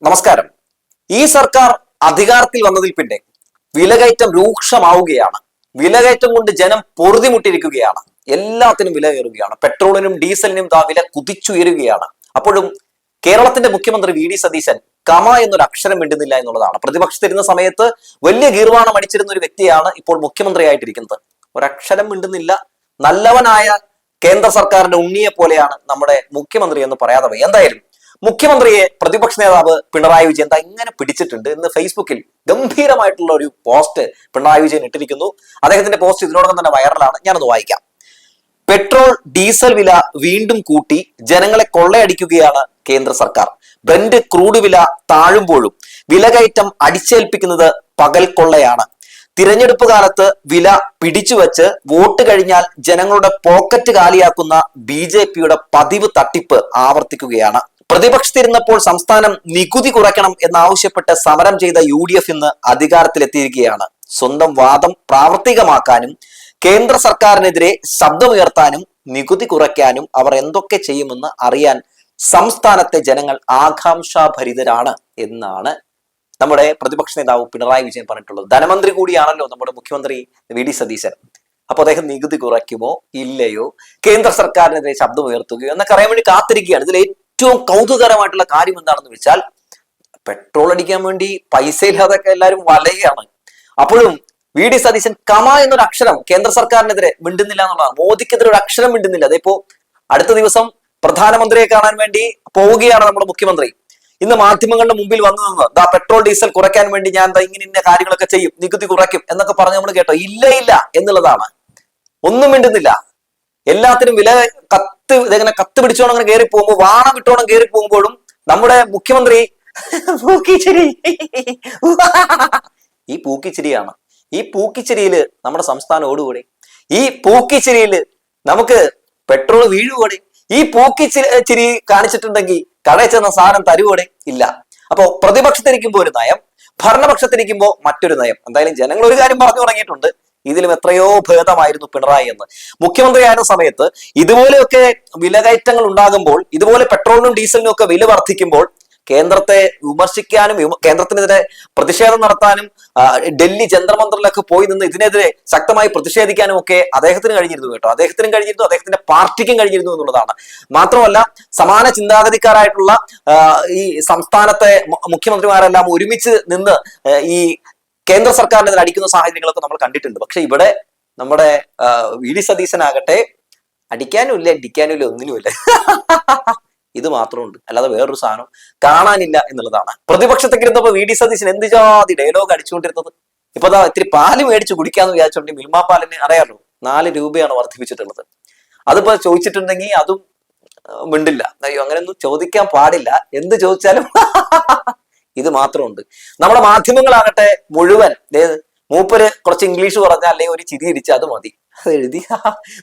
നമസ്കാരം. ഈ സർക്കാർ അധികാരത്തിൽ വന്നതിൽ പിന്നെ വിലകയറ്റം രൂക്ഷമാവുകയാണ്. വിലകയറ്റം കൊണ്ട് ജനം പൊറുതിമുട്ടിയിരിക്കുകയാണ്. എല്ലാത്തിനും വില കയറുകയാണ്. പെട്രോളിനും ഡീസലിനും വില കുതിച്ചുയരുകയാണ്. അപ്പോഴും കേരളത്തിന്റെ മുഖ്യമന്ത്രി വി.ഡി. സതീശൻ കമ എന്നൊരു അക്ഷരം മിണ്ടുന്നില്ല എന്നുള്ളതാണ്. പ്രതിപക്ഷത്തിരുന്ന സമയത്ത് വലിയ ഗീർവാണം അടിച്ചിരുന്ന ഒരു വ്യക്തിയാണ് ഇപ്പോൾ മുഖ്യമന്ത്രിയായിട്ടിരിക്കുന്നത്. ഒരക്ഷരം മിണ്ടുന്നില്ല. നല്ലവനായ കേന്ദ്ര സർക്കാരിന്റെ ഉണ്ണിയെ പോലെയാണ് നമ്മുടെ മുഖ്യമന്ത്രി എന്ന് പറയാതെ വയ്യ. എന്തായാലും മുഖ്യമന്ത്രിയെ പ്രതിപക്ഷ നേതാവ് പിണറായി വിജയൻ ഇങ്ങനെ പിടിച്ചിട്ടുണ്ട്. ഇന്ന് ഫേസ്ബുക്കിൽ ഗംഭീരമായിട്ടുള്ള ഒരു പോസ്റ്റ് പിണറായി വിജയൻ ഇട്ടിരിക്കുന്നു. അദ്ദേഹത്തിന്റെ പോസ്റ്റ് ഇതിനോടൊപ്പം തന്നെ വൈറലാണ്. ഞാനത് വായിക്കാം. പെട്രോൾ ഡീസൽ വില വീണ്ടും കൂട്ടി ജനങ്ങളെ കൊള്ളയടിക്കുകയാണ് കേന്ദ്ര സർക്കാർ. ബ്രന്റ് ക്രൂഡ് വില താഴുമ്പോഴും വിലകയറ്റം അടിച്ചേൽപ്പിക്കുന്നത് പകൽ കൊള്ളയാണ്. തിരഞ്ഞെടുപ്പ് കാലത്ത് വില പിടിച്ചുവെച്ച് വോട്ട് കഴിഞ്ഞാൽ ജനങ്ങളുടെ പോക്കറ്റ് കാലിയാക്കുന്ന ബി.ജെ.പിയുടെ പതിവ് തട്ടിപ്പ് ആവർത്തിക്കുകയാണ്. പ്രതിപക്ഷത്തിരുന്നപ്പോൾ സംസ്ഥാനം നികുതി കുറയ്ക്കണം എന്നാവശ്യപ്പെട്ട് സമരം ചെയ്ത യു.ഡി.എഫ് ഇന്ന് അധികാരത്തിലെത്തിയിരിക്കുകയാണ്. സ്വന്തം വാദം പ്രാവർത്തികമാക്കാനും കേന്ദ്ര സർക്കാരിനെതിരെ ശബ്ദമുയർത്താനും നികുതി കുറയ്ക്കാനും അവർ എന്തൊക്കെ ചെയ്യുമെന്ന് അറിയാൻ സംസ്ഥാനത്തെ ജനങ്ങൾ ആകാംക്ഷാഭരിതരാണ് എന്നാണ് നമ്മുടെ പ്രതിപക്ഷ നേതാവ് പിണറായി വിജയൻ പറഞ്ഞിട്ടുള്ളത്. ധനമന്ത്രി കൂടിയാണല്ലോ നമ്മുടെ മുഖ്യമന്ത്രി വി.ഡി. സതീശൻ. അപ്പൊ അദ്ദേഹം നികുതി കുറയ്ക്കുമോ ഇല്ലയോ, കേന്ദ്ര സർക്കാരിനെതിരെ ശബ്ദമുയർത്തുകയോ എന്നൊക്കെ അറിയാൻ വേണ്ടി കാത്തിരിക്കുകയാണ്. ഇതിൽ ഏറ്റവും കൗതുകരമായിട്ടുള്ള കാര്യം എന്താണെന്ന് വെച്ചാൽ, പെട്രോൾ അടിക്കാൻ വേണ്ടി പൈസ ഇല്ലാതൊക്കെ എല്ലാവരും വലയാണ്. അപ്പോഴും വി.ഡി. സതീശൻ കമ എന്നൊരു അക്ഷരം കേന്ദ്ര സർക്കാരിനെതിരെ മിണ്ടുന്നില്ല എന്നുള്ളതാണ്. മോദിക്കെതിരെ ഒരു അക്ഷരം മിണ്ടുന്നില്ല. അതിപ്പോ അടുത്ത ദിവസം പ്രധാനമന്ത്രിയെ കാണാൻ വേണ്ടി പോവുകയാണ് നമ്മുടെ മുഖ്യമന്ത്രി. ഇന്ന് മാധ്യമങ്ങളുടെ മുമ്പിൽ വന്നു നിന്ന് പെട്രോൾ ഡീസൽ കുറയ്ക്കാൻ വേണ്ടി ഞാൻ ഇങ്ങനെ ഇന്ന കാര്യങ്ങളൊക്കെ ചെയ്യും, നികുതി കുറയ്ക്കും എന്നൊക്കെ പറഞ്ഞ് നമ്മൾ കേട്ടോ. ഇല്ല എന്നുള്ളതാണ്. ഒന്നും മിണ്ടുന്നില്ല. എല്ലാത്തിനും വില ഇതെങ്ങനെ കത്ത് പിടിച്ചോണം അങ്ങനെ കയറി പോകുമ്പോൾ, വാണം വിട്ടോണം കയറി പോകുമ്പോഴും നമ്മുടെ മുഖ്യമന്ത്രി പൂക്കിച്ചിരി ഈ പൂക്കിച്ചിരിയാണ്. ഈ പൂക്കിച്ചിരിയില് നമ്മുടെ സംസ്ഥാനം ഓടുകൂടെ? ഈ പൂക്കിച്ചിരിയില് നമുക്ക് പെട്രോൾ വീഴുകൂടെ? ഈ പൂക്കിച്ചിരി കാണിച്ചിട്ടുണ്ടെങ്കിൽ കടയിൽ ചെന്ന സാധനം തരുവോടെ? ഇല്ല. അപ്പോ പ്രതിപക്ഷത്തിരിക്കുമ്പോ ഒരു നയം, ഭരണപക്ഷത്തിരിക്കുമ്പോ മറ്റൊരു നയം. എന്തായാലും ജനങ്ങൾ ഒരു കാര്യം പറഞ്ഞു തുടങ്ങിയിട്ടുണ്ട്, ഇതിലും എത്രയോ ഭേദമായിരുന്നു പിണറായി എന്ന്. മുഖ്യമന്ത്രിയായിരുന്ന സമയത്ത് ഇതുപോലെയൊക്കെ വിലകയറ്റങ്ങൾ ഉണ്ടാകുമ്പോൾ, ഇതുപോലെ പെട്രോളിനും ഡീസലിനും ഒക്കെ വില വർദ്ധിക്കുമ്പോൾ കേന്ദ്രത്തെ വിമർശിക്കാനും കേന്ദ്രത്തിനെതിരെ പ്രതിഷേധം നടത്താനും ഡൽഹി ജന്തർമന്ദറിലൊക്കെ പോയി നിന്ന് ഇതിനെതിരെ ശക്തമായി പ്രതിഷേധിക്കാനും ഒക്കെ അദ്ദേഹത്തിന് കഴിഞ്ഞിരുന്നു കേട്ടോ. അദ്ദേഹത്തിനും കഴിഞ്ഞിരുന്നു, അദ്ദേഹത്തിന്റെ പാർട്ടിക്കും കഴിഞ്ഞിരുന്നു എന്നുള്ളതാണ്. മാത്രമല്ല, സമാന ചിന്താഗതിക്കാരായിട്ടുള്ള ഈ സംസ്ഥാനത്തെ മുഖ്യമന്ത്രിമാരെല്ലാം ഒരുമിച്ച് നിന്ന് ഈ കേന്ദ്ര സർക്കാരിനെതിരെ അടിക്കുന്ന സാഹചര്യങ്ങളൊക്കെ നമ്മൾ കണ്ടിട്ടുണ്ട്. പക്ഷെ ഇവിടെ നമ്മുടെ വി.ഡി. സതീശനാകട്ടെ അടിക്കാനും ഇല്ല, അടിക്കാനും ഇല്ല, ഒന്നിനുമില്ല. ഇത് മാത്രമുണ്ട്, അല്ലാതെ വേറൊരു സാധനം കാണാനില്ല എന്നുള്ളതാണ്. പ്രതിപക്ഷത്തേക്ക് ഇരുന്നപ്പോ വി.ഡി. സതീശൻ എന്ത് ജാതി ഡയലോഗ് അടിച്ചുകൊണ്ടിരുന്നത്. ഇപ്പൊ ഇത്തിരി പാല് മേടിച്ച് കുടിക്കാന്ന് വിചാരിച്ചോണ്ടെങ്കിൽ മിൽമ പാലിന് അറിയാമല്ലോ 4 രൂപയാണ് വർദ്ധിപ്പിച്ചിട്ടുള്ളത്. അതിപ്പോ ചോദിച്ചിട്ടുണ്ടെങ്കിൽ അതും മിണ്ടില്ല. അയ്യോ, അങ്ങനെയൊന്നും ചോദിക്കാൻ പാടില്ല. എന്ത് ചോദിച്ചാലും ഇത് മാത്രമുണ്ട്. നമ്മുടെ മാധ്യമങ്ങളാകട്ടെ മുഴുവൻ മൂപ്പര് കുറച്ച് ഇംഗ്ലീഷ് പറഞ്ഞാൽ അല്ലെങ്കിൽ ഒരു ചിരി ഇരിച്ച അത് മതി, അത് എഴുതി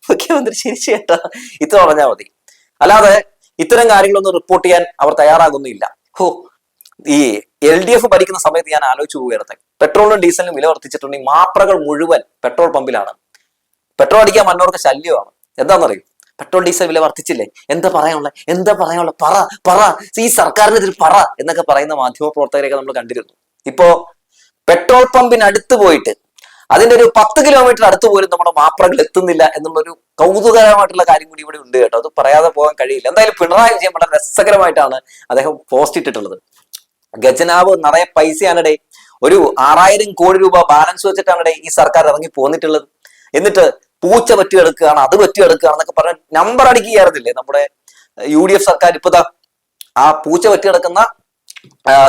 മുഖ്യമന്ത്രി ചിരിച്ചു കേട്ടാ ഇത്ര പറഞ്ഞാൽ മതി. അല്ലാതെ ഇത്തരം കാര്യങ്ങളൊന്നും റിപ്പോർട്ട് ചെയ്യാൻ അവർ തയ്യാറാകുന്നില്ല. ഈ LDF ഭരിക്കുന്ന സമയത്ത് ഞാൻ ആലോചിച്ചു പോവുകയായിരുന്നു, പെട്രോളിനും ഡീസലിനും വില വർദ്ധിച്ചിട്ടുണ്ടെങ്കിൽ മാപ്രകൾ മുഴുവൻ പെട്രോൾ പമ്പിലാണ്. പെട്രോൾ അടിക്കാൻ വന്നവർക്ക് ശല്യമാണ്. എന്താണെന്നറിയും, പെട്രോൾ ഡീസൽ വില വർദ്ധിച്ചില്ലേ, എന്താ പറയാനുള്ള പറ ഈ സർക്കാരിനെതിരെ പറ എന്നൊക്കെ പറയുന്ന മാധ്യമ പ്രവർത്തകരെയൊക്കെ നമ്മൾ കണ്ടിരുന്നു. ഇപ്പോ പെട്രോൾ പമ്പിനടുത്ത് പോയിട്ട് അതിന്റെ ഒരു 10 കിലോമീറ്റർ അടുത്ത് പോലും നമ്മുടെ മാപ്രകൾ എത്തുന്നില്ല എന്നുള്ളൊരു കൗതുകരമായിട്ടുള്ള കാര്യം കൂടി ഇവിടെ ഉണ്ട് കേട്ടോ. അത് പറയാതെ പോകാൻ കഴിയില്ല. എന്തായാലും പിണറായി വിജയൻ വളരെ രസകരമായിട്ടാണ് അദ്ദേഹം പോസ്റ്റ് ഇട്ടിട്ടുള്ളത്. ഖജനാവ് നിറയെ പൈസയാണിടെ, ഒരു 6000 കോടി രൂപ ബാലൻസ് വെച്ചിട്ടാണ് ഈ സർക്കാർ ഇറങ്ങി പോന്നിട്ടുള്ളത്. എന്നിട്ട് പൂച്ച പറ്റിയെടുക്കുകയാണ്, അത് പറ്റിയെടുക്കുകയാണ് എന്നൊക്കെ പറഞ്ഞ നമ്പർ അടിക്കുകയായിരുന്നില്ലേ നമ്മുടെ UDF സർക്കാർ. ഇപ്പൊ ആ പൂച്ച പറ്റിയെടുക്കുന്ന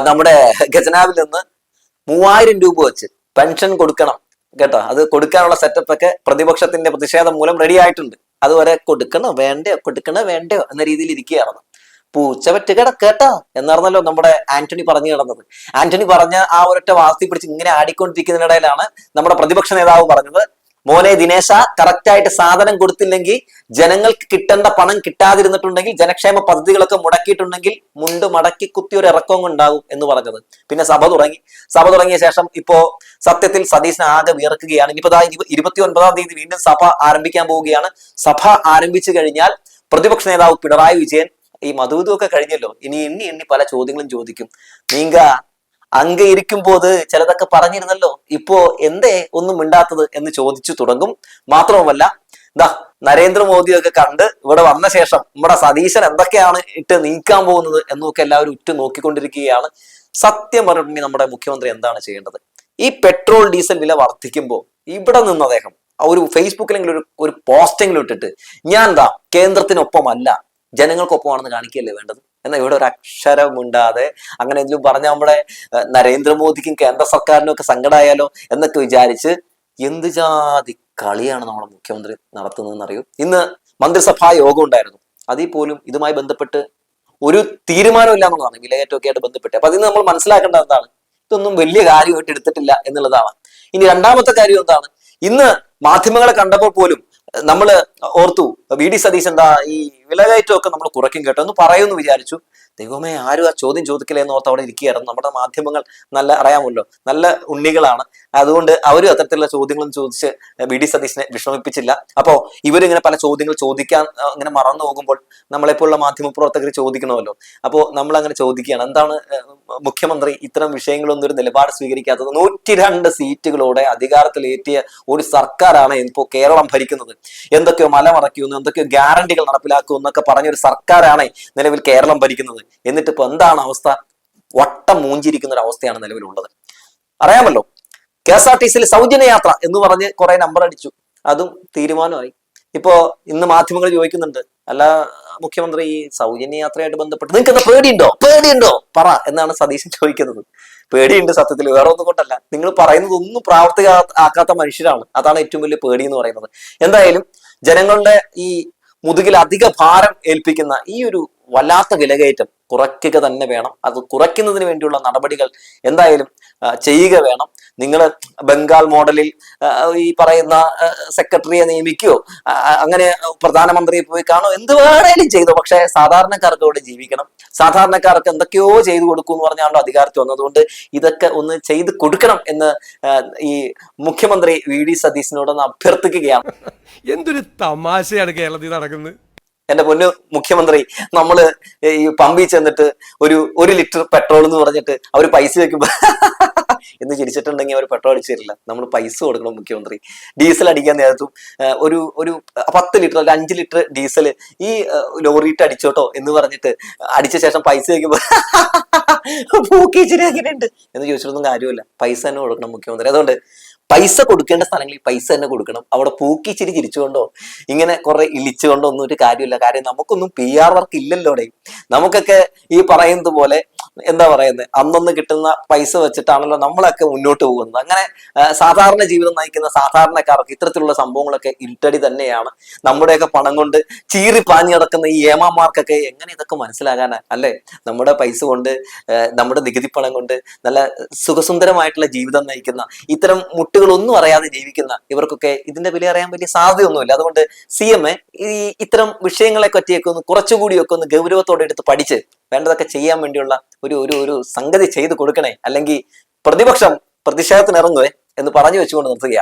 നമ്മുടെ ഖജനാവിൽ നിന്ന് 3000 രൂപ വെച്ച് പെൻഷൻ കൊടുക്കണം കേട്ടോ. അത് കൊടുക്കാനുള്ള സെറ്റപ്പ് ഒക്കെ പ്രതിപക്ഷത്തിന്റെ പ്രതിഷേധം മൂലം റെഡി ആയിട്ടുണ്ട്. അതുവരെ കൊടുക്കണോ വേണ്ടയോ എന്ന രീതിയിൽ ഇരിക്കുകയാണ്. പൂച്ച പറ്റി കേട്ടോ എന്നായിരുന്നല്ലോ നമ്മുടെ ആന്റണി പറഞ്ഞു കിടന്നത്. ആന്റണി പറഞ്ഞ ആ ഒരൊറ്റ വാസ്തി പിടിച്ച് ഇങ്ങനെ ആടിക്കൊണ്ടിരിക്കുന്നതിനിടയിലാണ് നമ്മുടെ പ്രതിപക്ഷ നേതാവ് പറഞ്ഞത്, മോനെ ദിനേശ, കറക്റ്റായിട്ട് സാധനം കൊടുത്തില്ലെങ്കിൽ, ജനങ്ങൾക്ക് കിട്ടേണ്ട പണം കിട്ടാതിരുന്നിട്ടുണ്ടെങ്കിൽ, ജനക്ഷേമ പദ്ധതികളൊക്കെ മുടക്കിയിട്ടുണ്ടെങ്കിൽ മുണ്ട് മടക്കി കുത്തി ഒരു ഇറക്കവും ഉണ്ടാകും എന്ന് പറഞ്ഞത്. പിന്നെ സഭ തുടങ്ങിയ ശേഷം ഇപ്പോ സത്യത്തിൽ സതീശൻ ആകെ വിയർക്കുകയാണ്. ഇനിയിപ്പോ 29-ാം തീയതി വീണ്ടും സഭ ആരംഭിക്കാൻ പോവുകയാണ്. സഭ ആരംഭിച്ചു കഴിഞ്ഞാൽ പ്രതിപക്ഷ നേതാവ് പിണറായി വിജയൻ ഈ മധുവിധമൊക്കെ കഴിഞ്ഞല്ലോ, ഇനി എണ്ണി എണ്ണി പല ചോദ്യങ്ങളും ചോദിക്കും. നീങ്ക അങ്ക ഇരിക്കുമ്പോൾ ചിലതൊക്കെ പറഞ്ഞിരുന്നല്ലോ, ഇപ്പോ എന്തേ ഒന്നും മിണ്ടാത്തത് എന്ന് ചോദിച്ചു തുടങ്ങും. മാത്രവുമല്ല, എന്താ നരേന്ദ്രമോദിയൊക്കെ കണ്ട് ഇവിടെ വന്ന ശേഷം നമ്മുടെ സതീശൻ എന്തൊക്കെയാണ് ഇട്ട് നീക്കാൻ പോകുന്നത് എന്നൊക്കെ എല്ലാവരും ഉറ്റു നോക്കിക്കൊണ്ടിരിക്കുകയാണ്. സത്യം പറഞ്ഞിട്ടുണ്ടെങ്കിൽ നമ്മുടെ മുഖ്യമന്ത്രി എന്താണ് ചെയ്യേണ്ടത്? ഈ പെട്രോൾ ഡീസൽ വില വർദ്ധിക്കുമ്പോൾ ഇവിടെ നിന്ന് അദ്ദേഹം ഒരു ഫേസ്ബുക്കിലെങ്കിലും ഒരു പോസ്റ്റെങ്കിലും ഇട്ടിട്ട് ഞാൻ എന്താ കേന്ദ്രത്തിനൊപ്പമല്ല ജനങ്ങൾക്കൊപ്പമാണെന്ന് കാണിക്കുകയല്ലേ വേണ്ടത്. എന്നാൽ ഇവിടെ ഒരു അക്ഷരമുണ്ടാതെ അങ്ങനെ എന്തെങ്കിലും പറഞ്ഞ നമ്മുടെ നരേന്ദ്രമോദിക്കും കേന്ദ്ര സർക്കാരിനും ഒക്കെ സങ്കടമായാലോ എന്നൊക്കെ വിചാരിച്ച് എന്ത് ജാതി കളിയാണ് നമ്മുടെ മുഖ്യമന്ത്രി നടത്തുന്നതെന്ന് അറിയൂ. ഇന്ന് മന്ത്രിസഭാ യോഗം ഉണ്ടായിരുന്നു. അതിൽ പോലും ഇതുമായി ബന്ധപ്പെട്ട് ഒരു തീരുമാനമില്ല എന്നുള്ളതാണ്, വിലകയറ്റമൊക്കെ ആയിട്ട് ബന്ധപ്പെട്ട്. അപ്പൊ അതിന് നമ്മൾ മനസ്സിലാക്കേണ്ടത് എന്താണ്? ഇതൊന്നും വലിയ കാര്യമായിട്ട് എടുത്തിട്ടില്ല എന്നുള്ളതാണ്. ഇനി രണ്ടാമത്തെ കാര്യം എന്താണ്? ഇന്ന് മാധ്യമങ്ങളെ കണ്ടപ്പോൾ പോലും നമ്മൾ ഓർത്തു വി.ഡി. സതീശൻ എന്താ ഈ വിലകയറ്റമൊക്കെ നമ്മൾ കുറയ്ക്കും കേട്ടോ എന്ന് പറയുമെന്ന് വിചാരിച്ചു. ദൈവമേ, ആരും ആ ചോദ്യം ചോദിക്കില്ലെന്ന് ഓർത്ത് അവിടെ ഇരിക്കുകയായിരുന്നു. നമ്മുടെ മാധ്യമങ്ങൾ നല്ല അറിയാമല്ലോ, നല്ല ഉണ്ണികളാണ്. അതുകൊണ്ട് അവരും അത്തരത്തിലുള്ള ചോദ്യങ്ങളും ചോദിച്ച് വി.ഡി. സതീശനെ വിഷമിപ്പിച്ചില്ല. അപ്പോ ഇവരിങ്ങനെ പല ചോദ്യങ്ങൾ ചോദിക്കാൻ ഇങ്ങനെ മറന്നു പോകുമ്പോൾ നമ്മളെപ്പോലുള്ള മാധ്യമപ്രവർത്തകർ ചോദിക്കണമല്ലോ. അപ്പോൾ നമ്മൾ അങ്ങനെ ചോദിക്കുകയാണ്, എന്താണ് മുഖ്യമന്ത്രി ഇത്തരം വിഷയങ്ങളൊന്നും ഒരു നിലപാട് സ്വീകരിക്കാത്തത്? 102 സീറ്റുകളോടെ അധികാരത്തിലേറ്റിയ ഒരു സർക്കാരാണ് ഇപ്പോൾ കേരളം ഭരിക്കുന്നത്. എന്തൊക്കെയോ മലമറയ്ക്കുന്നു, എന്തൊക്കെയോ ഗ്യാരണ്ടികൾ നടപ്പിലാക്കുന്നു എന്നൊക്കെ പറഞ്ഞൊരു സർക്കാരാണ് നിലവിൽ കേരളം ഭരിക്കുന്നത്. എന്നിട്ട് ഇപ്പൊ എന്താണ് അവസ്ഥ? വട്ടം മൂഞ്ചിരിക്കുന്ന ഒരു അവസ്ഥയാണ് നിലവിലുള്ളത്. അറിയാമല്ലോ, KSRTC സൗജന്യ യാത്ര എന്ന് പറഞ്ഞ് കുറെ നമ്പർ അടിച്ചു, അതും തീരുമാനമായി. ഇപ്പോ ഇന്ന് മാധ്യമങ്ങൾ ചോദിക്കുന്നുണ്ട്, അല്ല മുഖ്യമന്ത്രി ഈ സൗജന്യ യാത്രയായിട്ട് ബന്ധപ്പെട്ട് നിങ്ങൾക്ക് എന്താ പേടിയുണ്ടോ പറ എന്നാണ് സതീശൻ ചോദിക്കുന്നത്. പേടിയുണ്ട് സത്യത്തിൽ, വേറെ ഒന്നും കൊണ്ടല്ല. നിങ്ങൾ പറയുന്നത് ഒന്നും പ്രാവർത്തികമാക്കാത്ത മനുഷ്യരാണ്, അതാണ് ഏറ്റവും വലിയ പേടി എന്ന് പറയുന്നത്. എന്തായാലും ജനങ്ങളുടെ ഈ മുതുകിൽ അധിക ഭാരം ഏൽപ്പിക്കുന്ന ഈ ഒരു വല്ലാത്ത വിലകയറ്റം കുറയ്ക്കുക തന്നെ വേണം. അത് കുറയ്ക്കുന്നതിന് വേണ്ടിയുള്ള നടപടികൾ എന്തായാലും ചെയ്യുക വേണം. നിങ്ങൾ ബംഗാൾ മോഡലിൽ ഈ പറയുന്ന സെക്രട്ടറിയെ നിയമിക്കുകയോ അങ്ങനെ പ്രധാനമന്ത്രിയെ പോയി കാണോ, എന്ത് വേണേലും ചെയ്തോ, പക്ഷെ സാധാരണക്കാർക്ക് അവിടെ ജീവിക്കണം. സാധാരണക്കാർക്ക് എന്തൊക്കെയോ ചെയ്തു കൊടുക്കും എന്ന് പറഞ്ഞാണല്ലോ അധികാരത്തിൽ വന്നതുകൊണ്ട് ഇതൊക്കെ ഒന്ന് ചെയ്ത് കൊടുക്കണം എന്ന് ഈ മുഖ്യമന്ത്രി വി.ഡി. സതീശനോടൊന്ന് അഭ്യർത്ഥിക്കുകയാണ്. എന്തൊരു തമാശയാണ് കേരളത്തിൽ നടക്കുന്നത്. എന്റെ പൊന്നു മുഖ്യമന്ത്രി, നമ്മള് ഈ പമ്പിൽ ചെന്നിട്ട് ഒരു ലിറ്റർ പെട്രോൾ എന്ന് പറഞ്ഞിട്ട് അവർ പൈസ വെക്കുമ്പോ എന്ന് ചിരിച്ചിട്ടുണ്ടെങ്കിൽ അവർ പെട്രോൾ അടിച്ചു തരില്ല. നമ്മൾ പൈസ കൊടുക്കണം മുഖ്യമന്ത്രി. ഡീസൽ അടിക്കാൻ നേരത്തും ഒരു 10 ലിറ്റർ അല്ലെങ്കിൽ 5 ലിറ്റർ ഡീസൽ ഈ ലോറിയിട്ട് അടിച്ചോട്ടോ എന്ന് പറഞ്ഞിട്ട് അടിച്ച ശേഷം പൈസ വെക്കുമ്പോ പൂക്കിച്ചിരി എങ്ങനെയുണ്ട് എന്ന് ചോദിച്ചിട്ടൊന്നും കാര്യമില്ല. പൈസ തന്നെ കൊടുക്കണം മുഖ്യമന്ത്രി. അതുകൊണ്ട് പൈസ കൊടുക്കേണ്ട സ്ഥലങ്ങളിൽ പൈസ തന്നെ കൊടുക്കണം. അവിടെ പൂക്കിച്ചിരി ചിരിച്ചുകൊണ്ടോ ഇങ്ങനെ കുറെ ഇളിച്ചുകൊണ്ടോ ഒന്നും ഒരു കാര്യമില്ല. കാര്യം നമുക്കൊന്നും PR വർക്ക് ഇല്ലല്ലോടെ. നമുക്കൊക്കെ ഈ പറയുന്നത് പോലെ എന്താ പറയുന്നത്, അന്നൊന്ന് കിട്ടുന്ന പൈസ വെച്ചിട്ടാണല്ലോ നമ്മളൊക്കെ മുന്നോട്ട് പോകുന്നത്. അങ്ങനെ സാധാരണ ജീവിതം നയിക്കുന്ന സാധാരണക്കാർക്ക് ഇത്തരത്തിലുള്ള സംഭവങ്ങളൊക്കെ ഇരുട്ടടി തന്നെയാണ്. നമ്മുടെയൊക്കെ പണം കൊണ്ട് ചീറി പാഞ്ഞു കിടക്കുന്ന ഈ ഏമാമാർക്കൊക്കെ എങ്ങനെ ഇതൊക്കെ മനസ്സിലാകാനാ അല്ലെ? നമ്മുടെ പൈസ കൊണ്ട്, നമ്മുടെ നികുതി പണം കൊണ്ട് നല്ല സുഖസുന്ദരമായിട്ടുള്ള ജീവിതം നയിക്കുന്ന ഇത്തരം മുട്ടുകളൊന്നും അറിയാതെ ജീവിക്കുന്ന ഇവർക്കൊക്കെ ഇതിന്റെ വില അറിയാൻ വലിയ സാധ്യതയൊന്നുമില്ല. അതുകൊണ്ട് CM ഇത്തരം വിഷയങ്ങളെ പറ്റിയൊക്കെ ഒന്ന് കുറച്ചുകൂടിയൊക്കെ ഒന്ന് ഗൗരവത്തോടെ എടുത്ത് പഠിച്ച് വേണ്ടതൊക്കെ ചെയ്യാൻ വേണ്ടിയുള്ള ഒരു സംഗതി ചെയ്തു കൊടുക്കണേ. അല്ലെങ്കിൽ പ്രതിപക്ഷം പ്രതിഷേധത്തിന് ഇറങ്ങുവേ എന്ന് പറഞ്ഞു വെച്ചുകൊണ്ട് നിർത്തുകയാണ്.